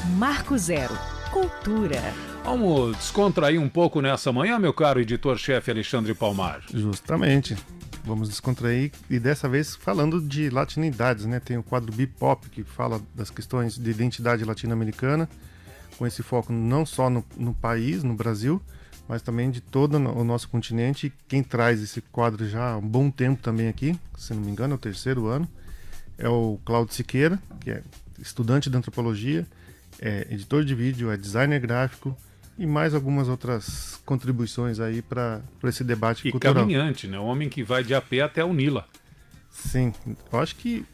Marco Zero. Cultura. Vamos descontrair um pouco nessa manhã, meu caro editor-chefe Alexandre Palmar. Justamente. Vamos descontrair e dessa vez falando de latinidades, né? Tem o quadro Bipop, que fala das questões de identidade latino-americana, com esse foco não só no país, no Brasil, mas também de todo o nosso continente. E quem traz esse quadro já há um bom tempo também aqui, se não me engano, é o 3º ano, é o Cláudio Siqueira, que é estudante de antropologia, é editor de vídeo, é designer gráfico e mais algumas outras contribuições aí para esse debate cultural. E caminhante, né? O homem que vai de a pé até o Nila. Sim, eu acho que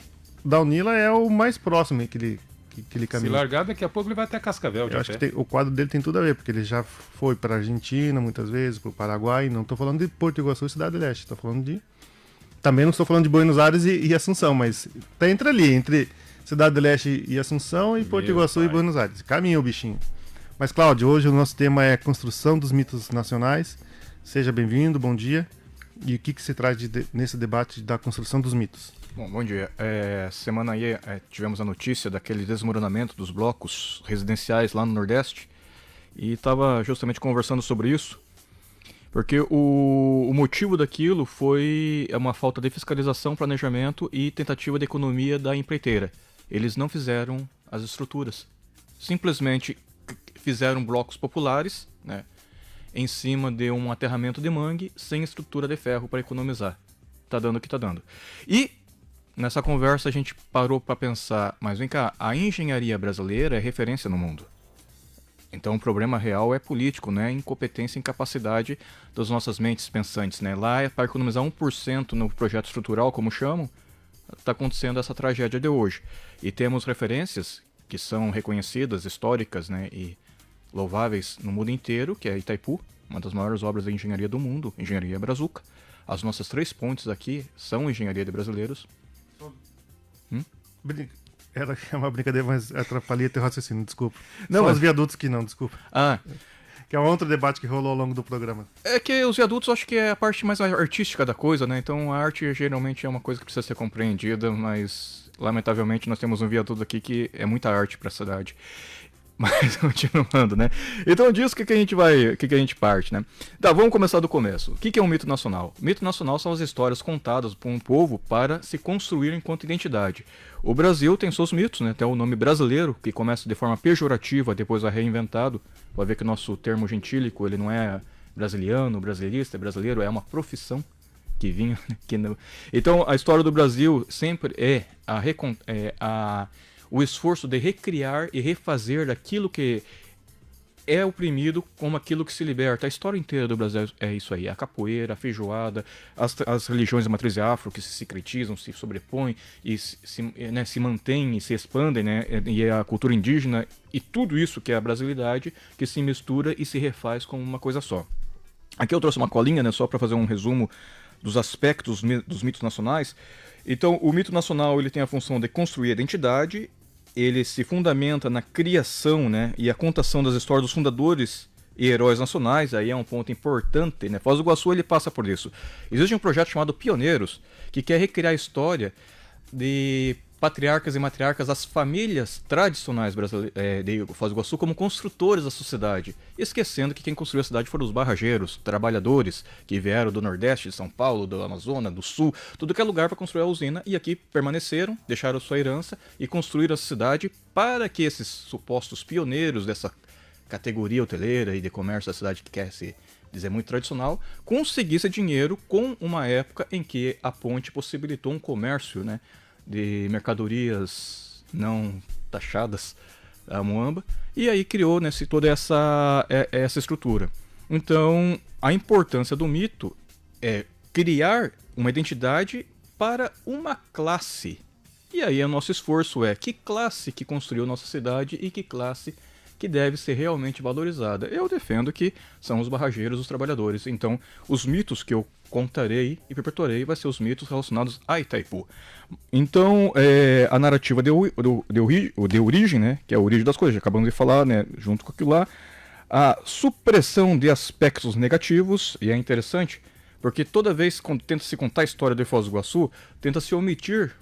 da Unila é o mais próximo que ele caminha. Se largar, daqui a pouco ele vai até Cascavel de Eu a acho pé. que o quadro dele tem tudo a ver, porque ele já foi para a Argentina muitas vezes, para o Paraguai. Não estou falando de Porto Iguaçu e Cidade do Leste, estou falando de... Também não estou falando de Buenos Aires e Assunção, mas tá entre Cidade do Leste e Assunção e Porto Iguaçu e Buenos Aires. Caminha o bichinho. Mas, Cláudio, hoje o nosso tema é construção dos mitos nacionais. Seja bem-vindo, bom dia. E o que se traz nesse debate da construção dos mitos? Bom dia. Semana aí tivemos a notícia daquele desmoronamento dos blocos residenciais lá no Nordeste e estava justamente conversando sobre isso, porque o motivo daquilo foi uma falta de fiscalização, planejamento e tentativa de economia da empreiteira. Eles não fizeram as estruturas, simplesmente fizeram blocos populares, né, em cima de um aterramento de mangue sem estrutura de ferro para economizar. Tá dando o que tá dando. E nessa conversa a gente parou para pensar, mas vem cá, a engenharia brasileira é referência no mundo. Então o problema real é político, né? Incompetência e incapacidade das nossas mentes pensantes, né? Lá, para economizar 1% no projeto estrutural, como chamam, está acontecendo essa tragédia de hoje. E temos referências que são reconhecidas, históricas, né? E louváveis no mundo inteiro, que é Itaipu, uma das maiores obras de engenharia do mundo, Engenharia Brazuca. As nossas 3 pontes aqui são engenharia de brasileiros. Era uma brincadeira, mas atrapalhei teu raciocínio, desculpa. Não, Só mas... os viadutos que não, desculpa. Ah, que é um outro debate que rolou ao longo do programa. é que os viadutos eu acho que é a parte mais artística da coisa, né? Então a arte geralmente é uma coisa que precisa ser compreendida, mas lamentavelmente nós temos um viaduto aqui que é muita arte para a cidade. Mas continuando, né? Então disso que a gente parte, né? Tá, vamos começar do começo. O que é um mito nacional? Mito nacional são as histórias contadas por um povo para se construir enquanto identidade. O Brasil tem seus mitos, né? Tem o nome brasileiro, que começa de forma pejorativa, depois é reinventado. Vai ver que o nosso termo gentílico, ele não é brasiliano, brasileirista, é brasileiro, é uma profissão que vinha... Então a história do Brasil sempre é o esforço de recriar e refazer aquilo que é oprimido como aquilo que se liberta. A história inteira do Brasil é isso aí. A capoeira, a feijoada, as religiões de matriz afro que se secretizam, se sobrepõem e se mantêm e se expandem, né? E a cultura indígena e tudo isso que é a brasilidade que se mistura e se refaz como uma coisa só. Aqui eu trouxe uma colinha, né, só para fazer um resumo dos aspectos dos mitos nacionais. Então, o mito nacional ele tem a função de construir a identidade. Ele se fundamenta na criação, né, e a contação das histórias dos fundadores e heróis nacionais. Aí é um ponto importante, né? Foz do Iguaçu ele passa por isso. Existe um projeto chamado Pioneiros, que quer recriar a história de patriarcas e matriarcas das famílias tradicionais de Foz do Iguaçu como construtores da sociedade, esquecendo que quem construiu a cidade foram os barrageiros, trabalhadores que vieram do Nordeste, de São Paulo, do Amazonas, do Sul, tudo que é lugar para construir a usina, e aqui permaneceram, deixaram sua herança e construíram a cidade para que esses supostos pioneiros dessa categoria hoteleira e de comércio da cidade que quer se dizer muito tradicional, conseguisse dinheiro com uma época em que a ponte possibilitou um comércio, né, de mercadorias não taxadas a Moamba, e aí criou, né, toda essa estrutura. Então, a importância do mito é criar uma identidade para uma classe. E aí o nosso esforço é que classe que construiu nossa cidade e que classe que deve ser realmente valorizada. Eu defendo que são os barrageiros, os trabalhadores. Então, os mitos que eu contarei e perpetuarei vai ser os mitos relacionados a Itaipu. Então, a narrativa de origem, né, que é a origem das coisas, já acabamos de falar, né, junto com aquilo lá, a supressão de aspectos negativos, e é interessante, porque toda vez quando tenta se contar a história de Foz do Iguaçu, tenta se omitir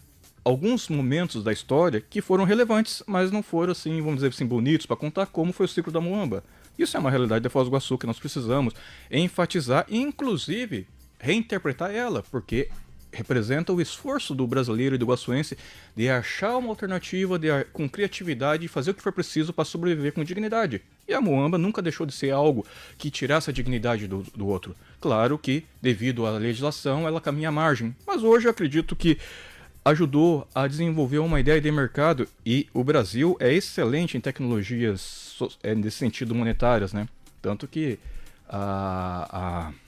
alguns momentos da história que foram relevantes, mas não foram, assim, vamos dizer assim, bonitos para contar, como foi o ciclo da Muamba. Isso é uma realidade da Foz do Iguaçu que nós precisamos enfatizar e, inclusive, reinterpretar ela, porque representa o esforço do brasileiro e do iguaçuense de achar uma alternativa com criatividade e fazer o que for preciso para sobreviver com dignidade. E a Muamba nunca deixou de ser algo que tirasse a dignidade do outro. Claro que, devido à legislação, ela caminha à margem, mas hoje eu acredito que ajudou a desenvolver uma ideia de mercado, e o Brasil é excelente em tecnologias nesse sentido monetárias, né? Tanto que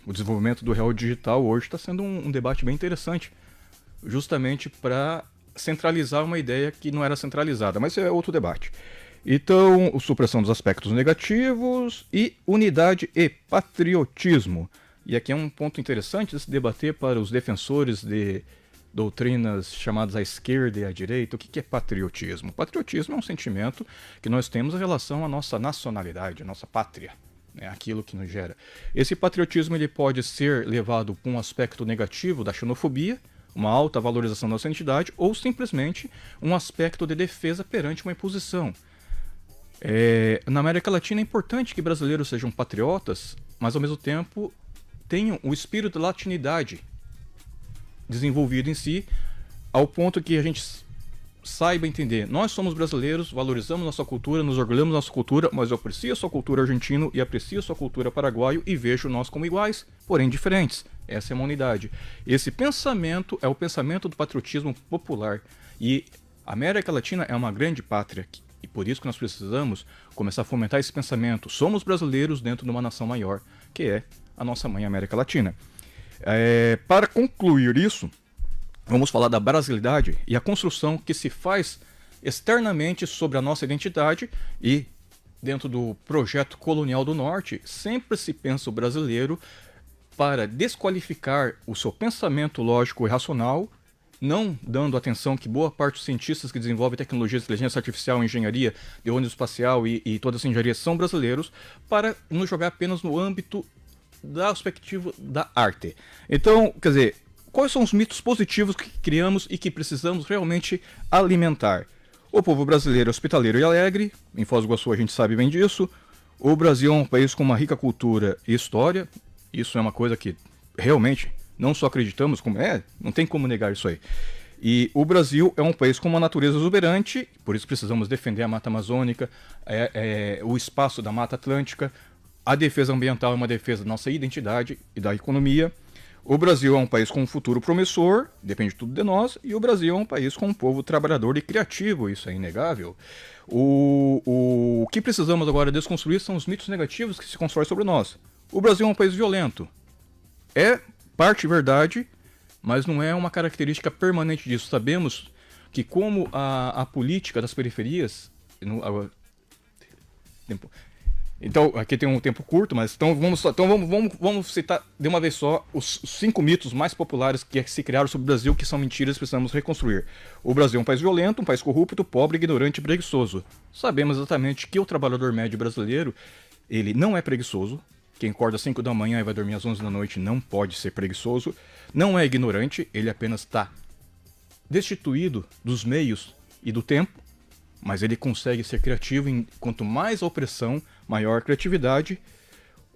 o desenvolvimento do real digital hoje está sendo um debate bem interessante, justamente para centralizar uma ideia que não era centralizada, mas é outro debate. Então, supressão dos aspectos negativos e unidade e patriotismo. E aqui é um ponto interessante de se debater para os defensores de doutrinas chamadas à esquerda e à direita. O que é patriotismo? Patriotismo é um sentimento que nós temos em relação à nossa nacionalidade, à nossa pátria, né? Aquilo que nos gera. Esse patriotismo ele pode ser levado para um aspecto negativo da xenofobia, uma alta valorização da nossa identidade, ou simplesmente um aspecto de defesa perante uma imposição. Na América Latina é importante que brasileiros sejam patriotas, mas ao mesmo tempo tenham o espírito da latinidade desenvolvido em si, ao ponto que a gente saiba entender. Nós somos brasileiros, valorizamos nossa cultura, nos orgulhamos da nossa cultura, mas eu aprecio a sua cultura argentina e aprecio a sua cultura paraguaio e vejo nós como iguais, porém diferentes. Essa é uma unidade. Esse pensamento é o pensamento do patriotismo popular. E a América Latina é uma grande pátria, e por isso que nós precisamos começar a fomentar esse pensamento. Somos brasileiros dentro de uma nação maior, que é a nossa mãe América Latina. Para concluir isso, vamos falar da brasilidade e a construção que se faz externamente sobre a nossa identidade, e dentro do projeto colonial do Norte, sempre se pensa o brasileiro para desqualificar o seu pensamento lógico e racional, não dando atenção que boa parte dos cientistas que desenvolvem tecnologias de inteligência artificial, engenharia de ônibus espacial e toda essa engenharia são brasileiros, para nos jogar apenas no âmbito da perspectiva da arte. Então, quer dizer, quais são os mitos positivos que criamos e que precisamos realmente alimentar? O povo brasileiro é hospitaleiro e alegre, em Foz do Iguaçu a gente sabe bem disso. O Brasil é um país com uma rica cultura e história, isso é uma coisa que realmente não só acreditamos, como não tem como negar isso aí. E o Brasil é um país com uma natureza exuberante, por isso precisamos defender a Mata Amazônica, o espaço da Mata Atlântica. A defesa ambiental é uma defesa da nossa identidade e da economia. O Brasil é um país com um futuro promissor, depende tudo de nós, e o Brasil é um país com um povo trabalhador e criativo, isso é inegável. O que precisamos agora desconstruir são os mitos negativos que se constroem sobre nós. O Brasil é um país violento. É parte verdade, mas não é uma característica permanente disso. Sabemos que como a política das periferias... Então, aqui tem um tempo curto, mas vamos citar de uma vez só os 5 mitos mais populares que se criaram sobre o Brasil, que são mentiras que precisamos reconstruir. O Brasil é um país violento, um país corrupto, pobre, ignorante e preguiçoso. Sabemos exatamente que o trabalhador médio brasileiro, ele não é preguiçoso. Quem acorda às 5 da manhã e vai dormir às 11 da noite não pode ser preguiçoso. Não é ignorante, ele apenas está destituído dos meios e do tempo, mas ele consegue ser criativo. Quanto mais a opressão, maior a criatividade.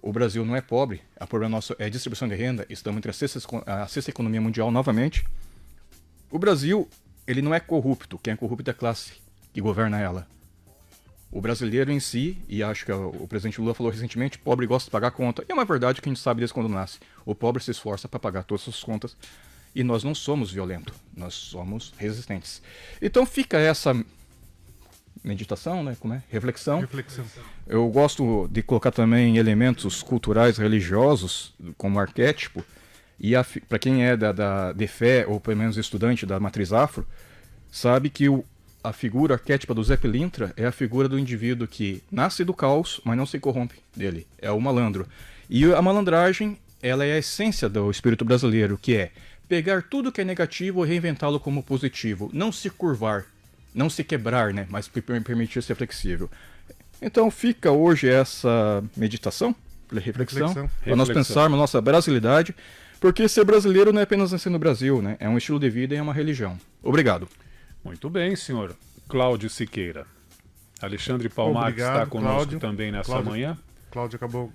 O Brasil não é pobre, o problema nosso é a distribuição de renda, estamos entre a sexta economia mundial novamente. O Brasil, ele não é corrupto, quem é corrupto é a classe que governa ela. O brasileiro em si, e acho que o presidente Lula falou recentemente, pobre gosta de pagar conta, e é uma verdade que a gente sabe desde quando nasce. O pobre se esforça para pagar todas as contas, e nós não somos violentos, nós somos resistentes. Então fica essa meditação, né? Como é? Reflexão. Eu gosto de colocar também elementos culturais religiosos como arquétipo, e para quem é de fé, ou pelo menos estudante da matriz afro, sabe que a figura arquétipa do Zé Pilintra é a figura do indivíduo que nasce do caos, mas não se corrompe dele. É o malandro. E a malandragem, ela é a essência do espírito brasileiro, que é pegar tudo que é negativo e reinventá-lo como positivo. Não se curvar, não se quebrar, né? Mas permitir ser flexível. Então fica hoje essa meditação, reflexão. Para nós pensarmos nossa brasilidade, porque ser brasileiro não é apenas nascer no Brasil, né? É um estilo de vida e é uma religião. Obrigado. Muito bem, senhor Cláudio Siqueira. Alexandre Palmares Obrigado, está conosco Cláudio. também nessa Cláudio. manhã. Cláudio acabou,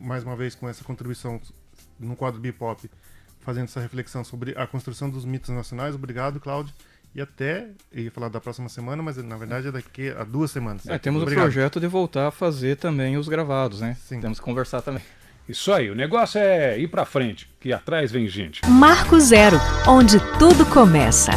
mais uma vez, com essa contribuição no quadro Bipop, fazendo essa reflexão sobre a construção dos mitos nacionais. Obrigado, Cláudio. E até, eu ia falar da próxima semana, mas na verdade é daqui a 2 semanas. Temos Obrigado. o projeto de voltar a fazer também os gravados, né? Sim. Temos que conversar também. Isso aí, o negócio é ir pra frente, que atrás vem gente. Marco Zero, onde tudo começa.